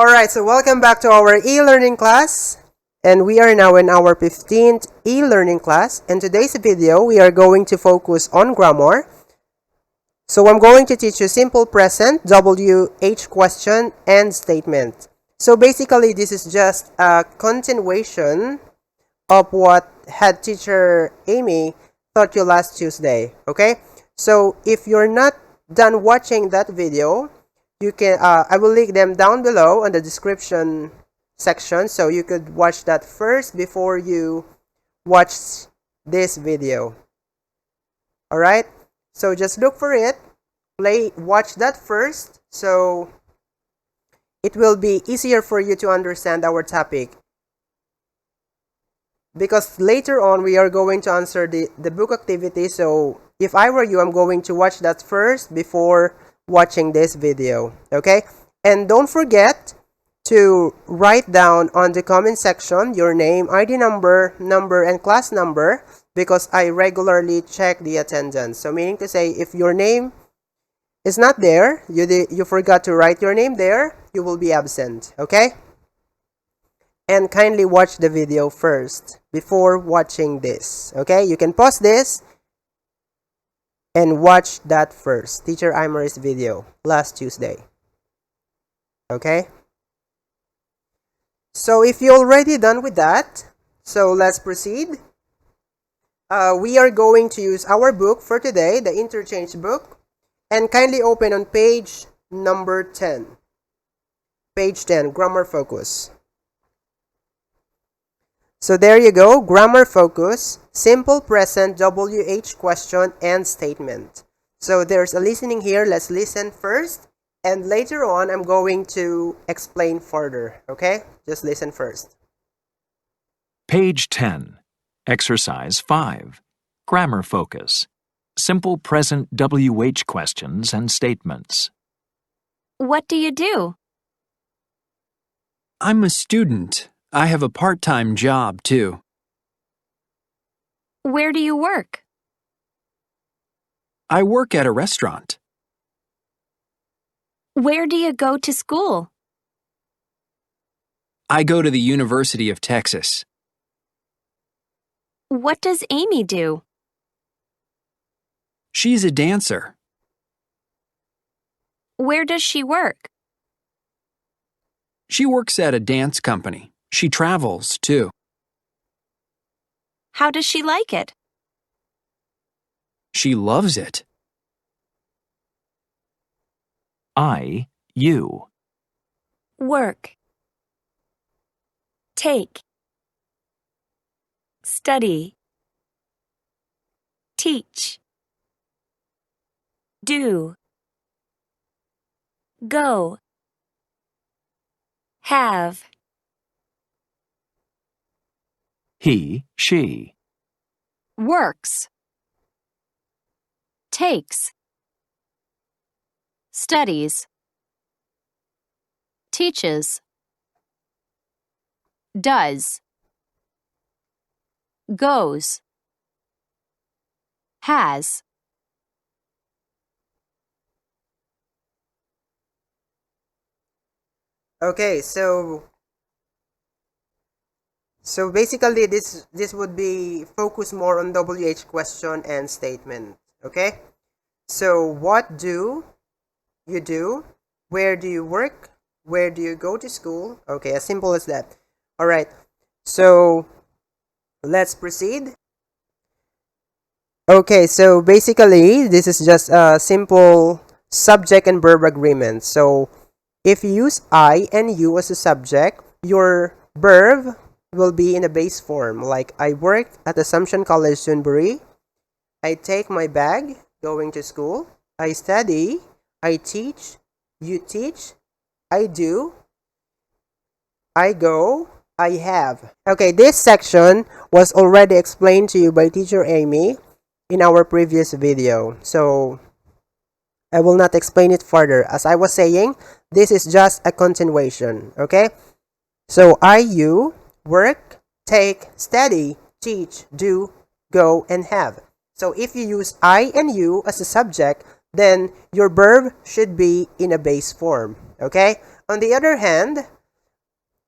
Alright, so welcome back to our e-learning class. And we are now in our 15th e-learning class. In today's video, we are going to focus on grammar. So I'm going to teach you simple present, WH question, and statement. So basically, this is just a continuation of what head teacher Amy taught you last Tuesday. Okay? So if you're not done watching that video, you can I will link them down below in the description section, so you could watch that first before you watch this video. All right, so just look for it, watch that first, so it will be easier for you to understand our topic, because later on we are going to answer the book activity. So if I were you, I'm going to watch that first before watching this video. Okay, and don't forget to write down on the comment section your name, ID number, and class number, because I regularly check the attendance. So meaning to say, if your name is not there, you forgot to write your name there, you will be absent. Okay, and kindly watch the video first before watching this. Okay, you can pause this and watch that first, Teacher Imary's video last Tuesday. Okay, so if you're already done with that, so let's proceed. We are going to use our book for today, the interchange book, and kindly open on page number 10. Page 10, grammar focus. So there you go, grammar focus, simple present, WH question, and statement. So there's a listening here. Let's listen first, and later on I'm going to explain further. Okay, just listen first. Page 10, Exercise 5, Grammar Focus, Simple Present WH Questions and Statements. What do you do? I'm a student. I have a part-time job, too. Where do you work? I work at a restaurant. Where do you go to school? I go to the University of Texas. What does Amy do? She's a dancer. Where does she work? She works at a dance company. She travels, too. How does she like it? She loves it. You. Work. Take. Study. Teach. Do. Go. Have. He, she. Works. Takes. Studies. Teaches. Does. Goes. Has. Okay, so basically this would be focused more on WH question and statement. Okay, so what do you do? Where do you work? Where do you go to school? Okay, as simple as that. All right, so let's proceed. Okay, so basically this is just a simple subject and verb agreement. So if you use I and you as a subject, your verb will be in a base form, like I work at Assumption College, Sunbury. I take my bag going to school. I study. I teach. You teach. I do. I go. I have. Okay, this section was already explained to you by Teacher Amy in our previous video, so I will not explain it further. As I was saying, this is just a continuation. Okay, so you work, take, study, teach, do, go, and have. So if you use I and you as a subject, then your verb should be in a base form. Okay, On the other hand,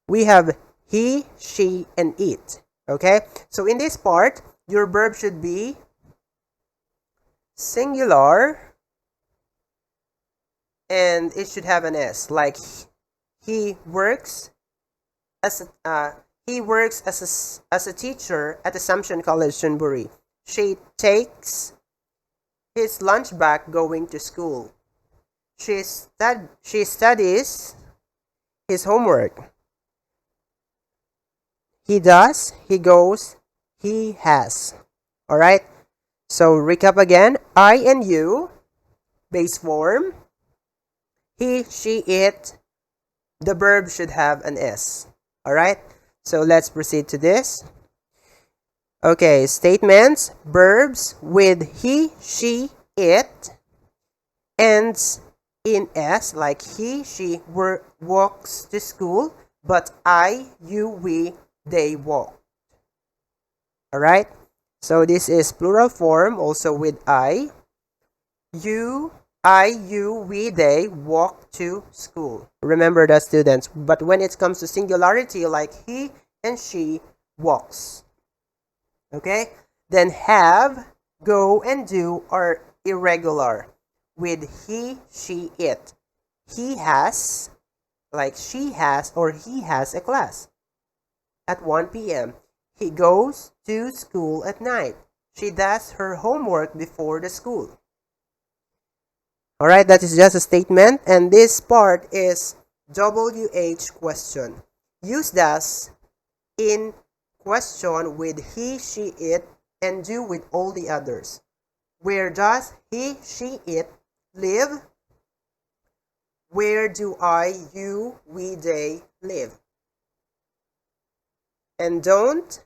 we have he, she, and it. Okay? So in this part, your verb should be singular and it should have an S. Like he works as a teacher at Assumption College, Sunbury. She takes his lunch back going to school. She studies his homework. He does, he goes, he has. Alright? So recap again. I and you, base form. He, she, it. The verb should have an S. Alright? So let's proceed to this. Okay, statements, verbs with he, she, it ends in S, like he, she walks to school, but I, you, we, they walk. Alright? So this is plural form also with I. You, we, they walk to school. Remember that, students. But when it comes to singularity, like he and she walks. Okay? Then have, go, and do are irregular with he, she, it. He has, like she has or he has a class at 1 p.m. He goes to school at night. She does her homework before the school. Alright, that is just a statement. And this part is WH question. Use does in question with he, she, it, and do with all the others. Where does he, she, it live? Where do I, you, we, they live? And don't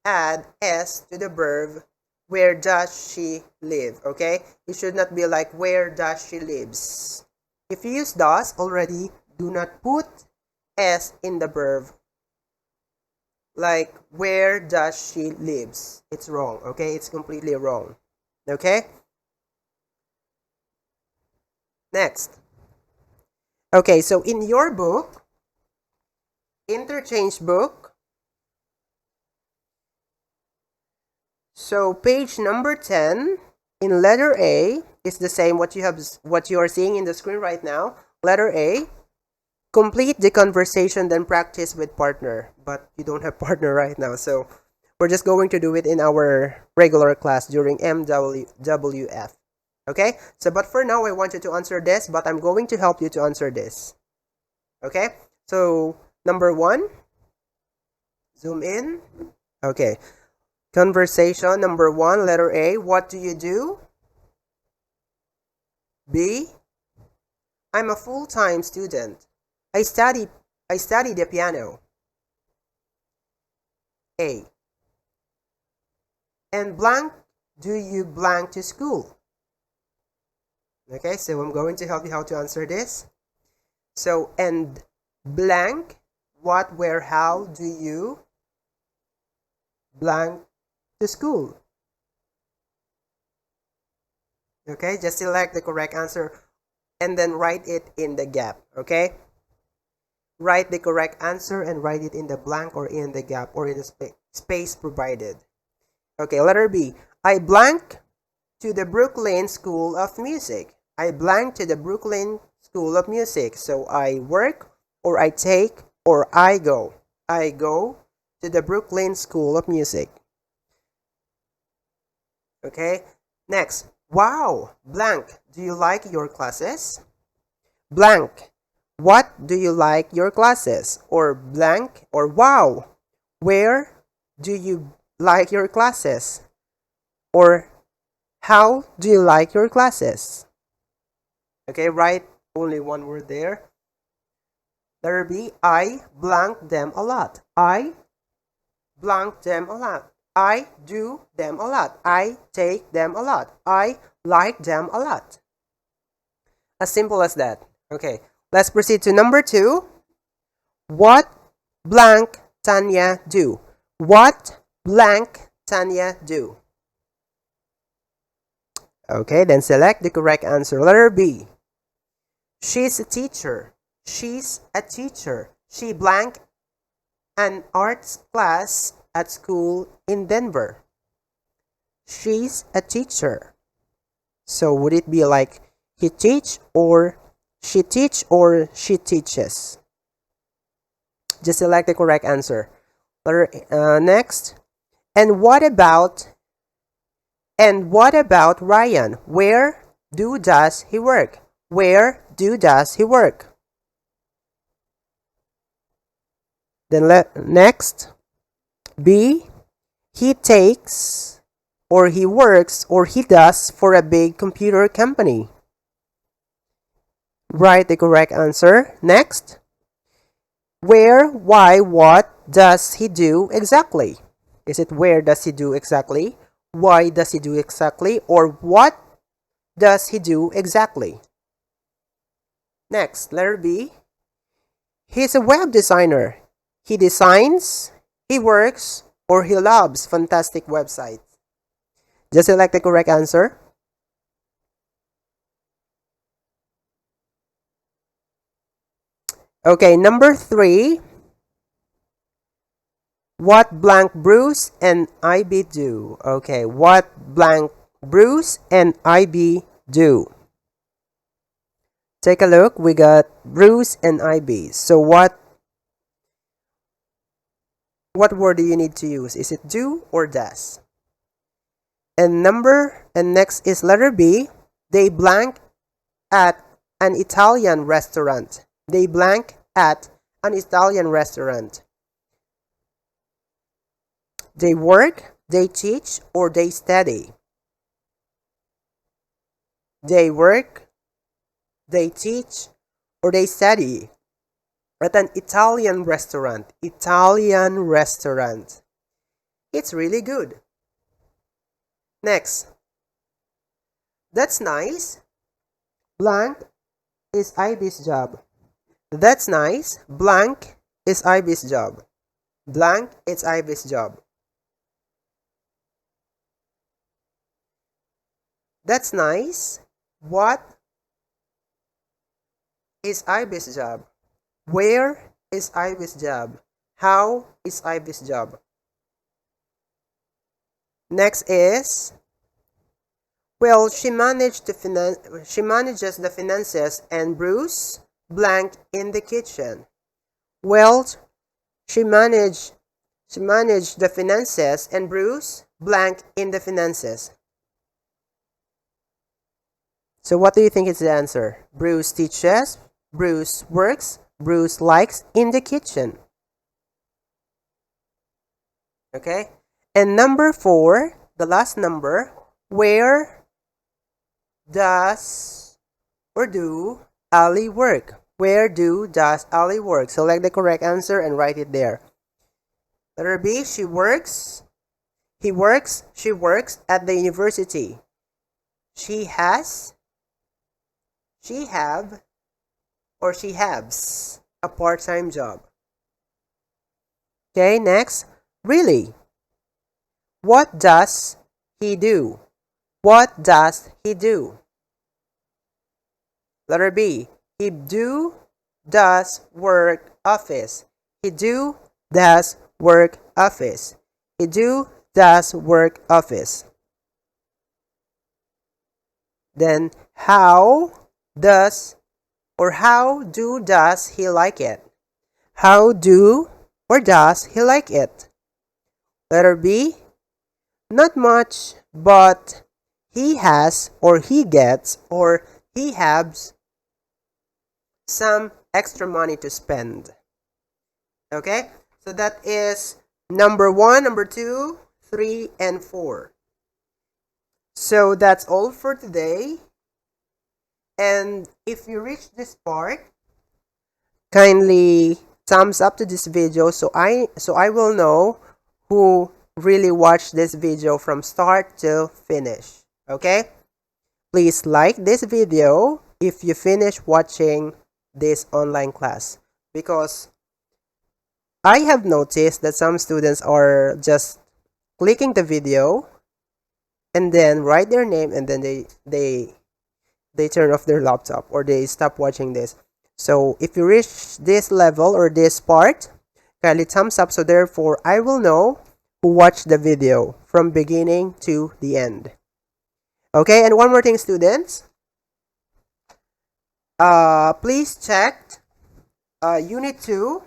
add S to the verb. Where does she live? Okay? It should not be like where does she lives. If you use does already, do not put S in the verb. Like where does she lives. It's wrong. Okay? It's completely wrong. Okay? Next. Okay, so in your book, interchange book, so page number 10 in letter A is the same what you are seeing in the screen right now. Letter A, complete the conversation then practice with partner. But you don't have partner right now, so we're just going to do it in our regular class during MWF. Okay? So but for now I want you to answer this, but I'm going to help you to answer this. Okay? So number 1, zoom in. Okay. Conversation number 1, letter A. What do you do? B. I'm a full-time student. I study the piano. A. And blank, do you blank to school? Okay, so I'm going to help you how to answer this. So, and blank, what, where, how do you blank to school? Okay, just select the correct answer and then write it in the gap. Okay, write the correct answer and write it in the blank or in the gap or in the space provided. Okay, letter B. I blank to the Brooklyn School of Music. I blank to the Brooklyn School of Music. So I work or I take or I go. I go to the Brooklyn School of Music. Okay, next. Wow, blank, do you like your classes? Blank, what do you like your classes? Or blank, or wow, where do you like your classes? Or how do you like your classes? Okay, write only one word there. Letter B, I blank them a lot. I blank them a lot. I do them a lot. I take them a lot. I like them a lot. As simple as that. Okay, let's proceed to number 2. What blank Tanya do? What blank Tanya do? Okay, then select the correct answer. Letter B. She's a teacher. She's a teacher. She blank an arts class at school in Denver. She's a teacher. So would it be like he teach or she teaches? Just select the correct answer. Next. And what about Ryan? Where does he work? Where does he work? Then next. B. He takes or he works or he does for a big computer company. Write the correct answer. Next. Where, why, what does he do exactly? Is it where does he do exactly? Why does he do exactly? Or what does he do exactly? Next, letter B. He's a web designer. He designs, he works, or he loves fantastic websites. Just select the correct answer. Okay, number 3. What blank Bruce and IB do? Okay, what blank Bruce and IB do? Take a look. We got Bruce and IB. So what word do you need to use? Is it do or does? And next is letter B. They blank at an Italian restaurant. They blank at an Italian restaurant. They work, they teach, or they study. They work, they teach, or they study at an Italian restaurant. Italian restaurant. It's really good. Next. That's nice. Blank is IB's job. That's nice. Blank is IB's job. Blank is IB's job. That's nice. What is IB's job? Where is IB's job? How is IB's job? Next is, well, she manages the finances and Bruce blank in the kitchen. Well, she managed the finances and Bruce blank in the finances. So what do you think is the answer? Bruce teaches, Bruce works, Bruce likes in the kitchen. Okay? And number 4, the last number, where does or do Ali work? Where does Ali work? Select the correct answer and write it there. Letter B, she works. He works. She works at the university. She has. She have. Or she has a part-time job. Okay, next. Really? What does he do? What does he do? Letter B. He does work office. He does work office. He does work office. Then how does he like it? How do or does he like it? Letter B. Not much, but he has or he gets or he has some extra money to spend. Okay? So that is number 1, number 2, 3, and 4. So that's all for today. And if you reach this part, kindly thumbs up to this video so I will know who really watched this video from start to finish. Okay? Please like this video if you finish watching this online class, because I have noticed that some students are just clicking the video and then write their name and then they turn off their laptop or they stop watching this. So if you reach this level or this part, kindly thumbs up, so therefore I will know who watched the video from beginning to the end. Okay, and one more thing, students. Please check Unit 2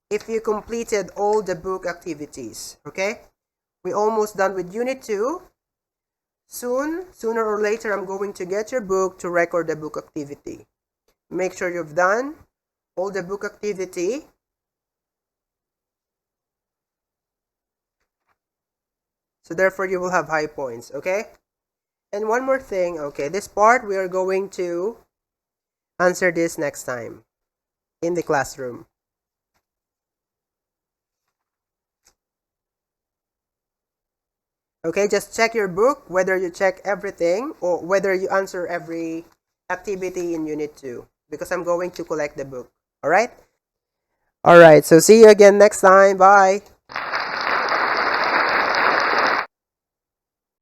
if you completed all the book activities. Okay, we're almost done with Unit 2. Sooner or later, I'm going to get your book to record the book activity. Make sure you've done all the book activity. So therefore, you will have high points, okay? And one more thing, okay, this part, we are going to answer this next time in the classroom. Okay, just check your book, whether you check everything or whether you answer every activity in Unit 2, because I'm going to collect the book. Alright? Alright, so see you again next time. Bye!